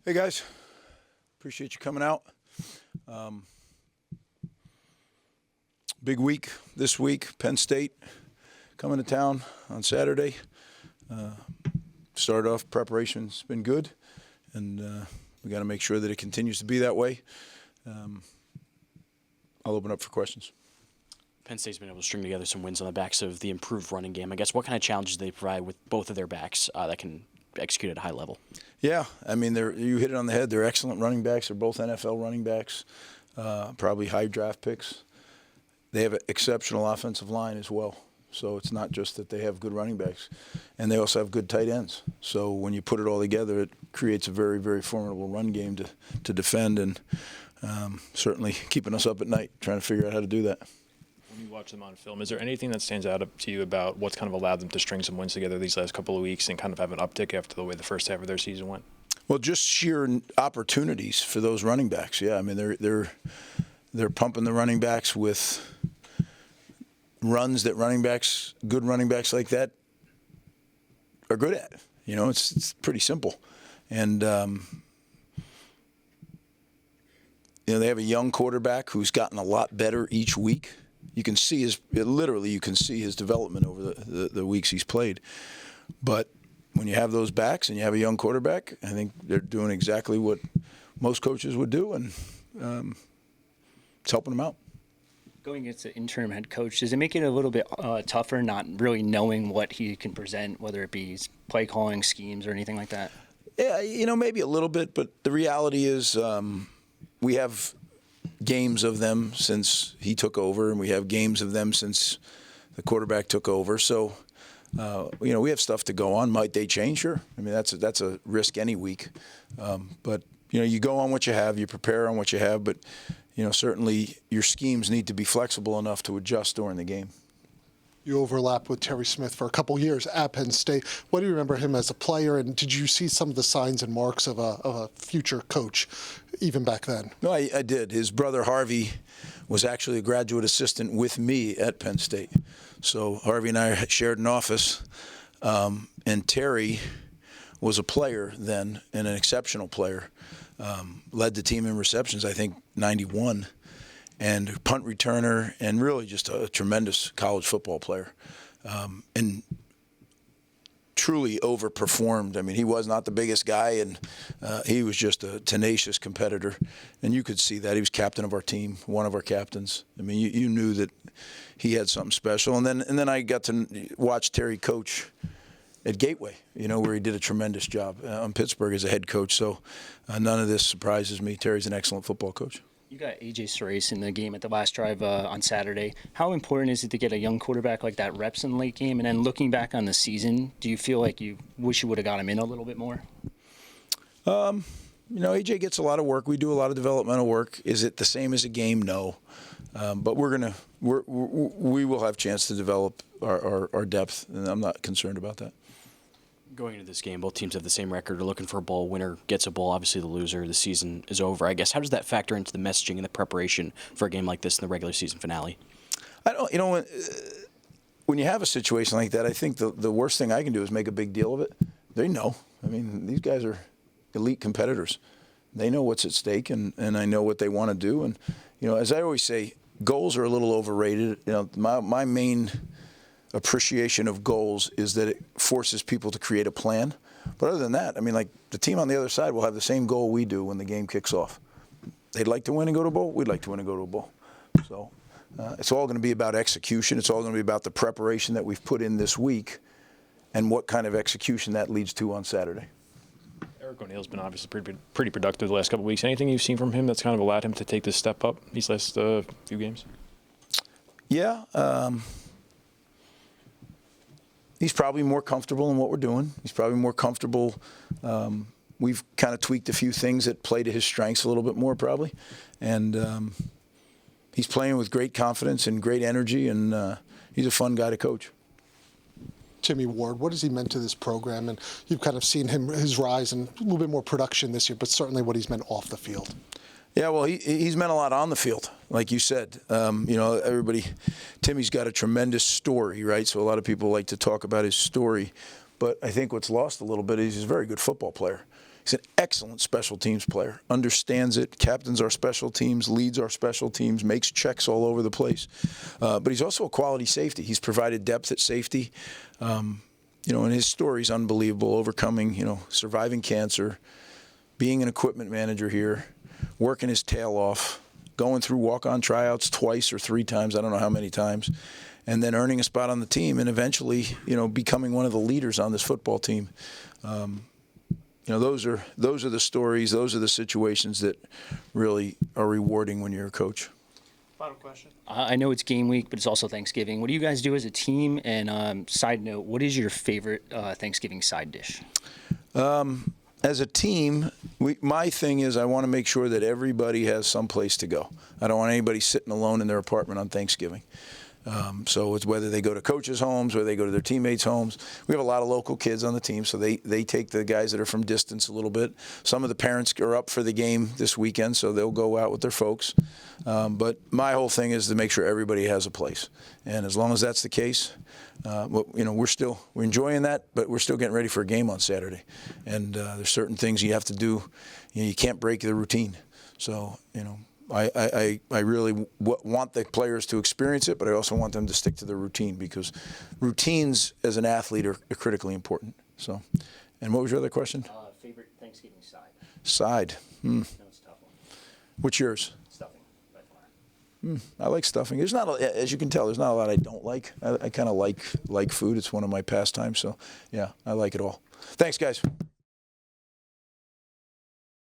Hey guys, appreciate you coming out. Big week this week. Penn State coming to town on Saturday. Started off, preparation's been good, and we got to make sure that it continues to be that way. I'll open up for questions. Penn State's been able to string together some wins on the backs of the improved running game. I guess what kind of challenges do they provide with both of their backs that can execute at a high level? Yeah, I mean, you hit it on the head. They're excellent running backs. They're both NFL running backs, probably high draft picks. They have an exceptional offensive line as well. So it's not just that they have good running backs. And they also have good tight ends. So when you put it all together, it creates a very, very formidable run game to defend, and certainly keeping us up at night trying to figure out how to do that. When you watch them on film, is there anything that stands out to you about what's kind of allowed them to string some wins together these last couple of weeks and kind of have an uptick after the way the first half of their season went? Well, just sheer opportunities for those running backs. Yeah, I mean they're pumping the running backs with runs that good running backs like that are good at. You know, it's pretty simple, and they have a young quarterback who's gotten a lot better each week. You can see his development over the weeks he's played. But when you have those backs and you have a young quarterback, I think they're doing exactly what most coaches would do, and it's helping them out. Going against the interim head coach, does it make it a little bit tougher not really knowing what he can present, whether it be play calling schemes or anything like that? Yeah, maybe a little bit, but the reality is we have games of them since he took over, and we have games of them since the quarterback took over. So, we have stuff to go on. Might they change? Sure. I mean, that's a risk any week. But, you go on what you have. You prepare on what you have. But, certainly your schemes need to be flexible enough to adjust during the game. You overlapped with Terry Smith for a couple of years at Penn State. What do you remember him as a player, and did you see some of the signs and marks of a future coach even back then? No, I did. His brother Harvey was actually a graduate assistant with me at Penn State. So Harvey and I shared an office, and Terry was a player then, and an exceptional player. Led the team in receptions, I think, 91. And punt returner, and really just a tremendous college football player, and truly overperformed. I mean, he was not the biggest guy, and he was just a tenacious competitor, and you could see that. He was captain of our team, one of our captains. I mean, you knew that he had something special. And then I got to watch Terry coach at Gateway, where he did a tremendous job on Pittsburgh as a head coach. So none of this surprises me. Terry's an excellent football coach. You got A.J. Surace in the game at the last drive on Saturday. How important is it to get a young quarterback like that reps in the late game? And then looking back on the season, do you feel like you wish you would have got him in a little bit more? A.J. gets a lot of work. We do a lot of developmental work. Is it the same as a game? No. But we will have a chance to develop our depth, and I'm not concerned about that. Going into this game, both teams have the same record. They're looking for a bowl. Winner gets a bowl. Obviously, the loser, the season is over. I guess, how does that factor into the messaging and the preparation for a game like this in the regular season finale? I don't. When you have a situation like that, I think the worst thing I can do is make a big deal of it. They know. I mean, these guys are elite competitors. They know what's at stake, and I know what they want to do. And as I always say, goals are a little overrated. My main appreciation of goals is that it forces people to create a plan. But other than that, I mean, like, the team on the other side will have the same goal we do when the game kicks off. They'd like to win and go to a bowl. We'd like to win and go to a bowl. So it's all going to be about execution. It's all going to be about the preparation that we've put in this week and what kind of execution that leads to on Saturday. Eric O'Neill's been obviously pretty productive the last couple of weeks. Anything you've seen from him that's kind of allowed him to take this step up these last few games? Yeah. He's probably more comfortable in what we're doing. He's probably more comfortable. We've kind of tweaked a few things that play to his strengths a little bit more, probably. And he's playing with great confidence and great energy, and he's a fun guy to coach. Timmy Ward, what has he meant to this program? And you've kind of seen his rise and a little bit more production this year, but certainly what he's meant off the field. Yeah, well, he's meant a lot on the field, like you said. Timmy's got a tremendous story, right? So a lot of people like to talk about his story. But I think what's lost a little bit is he's a very good football player. He's an excellent special teams player, understands it, captains our special teams, leads our special teams, makes checks all over the place. But he's also a quality safety. He's provided depth at safety. And his story is unbelievable, overcoming, surviving cancer, being an equipment manager here, working his tail off, going through walk-on tryouts twice or 3 times, I don't know how many times, and then earning a spot on the team and eventually, becoming one of the leaders on this football team. Those are the stories, those are the situations that really are rewarding when you're a coach. Final question. I know it's game week, but it's also Thanksgiving. What do you guys do as a team? And side note, what is your favorite Thanksgiving side dish? As a team, my thing is I want to make sure that everybody has some place to go. I don't want anybody sitting alone in their apartment on Thanksgiving. So it's whether they go to coaches' homes or they go to their teammates' homes. We have a lot of local kids on the team, so they take the guys that are from distance a little bit. Some of the parents are up for the game this weekend, so they'll go out with their folks. But my whole thing is to make sure everybody has a place. And as long as that's the case, we're enjoying that, but we're still getting ready for a game on Saturday. And there's certain things you have to do. You can't break the routine. So, I really want the players to experience it, but I also want them to stick to their routine because routines as an athlete are critically important. So, and what was your other question? Favorite Thanksgiving side? Side. No, it's a tough one. What's yours? Stuffing, by far. I like stuffing. There's not, as you can tell, there's not a lot I don't like. I kind of like food. It's one of my pastimes. So, yeah, I like it all. Thanks, guys.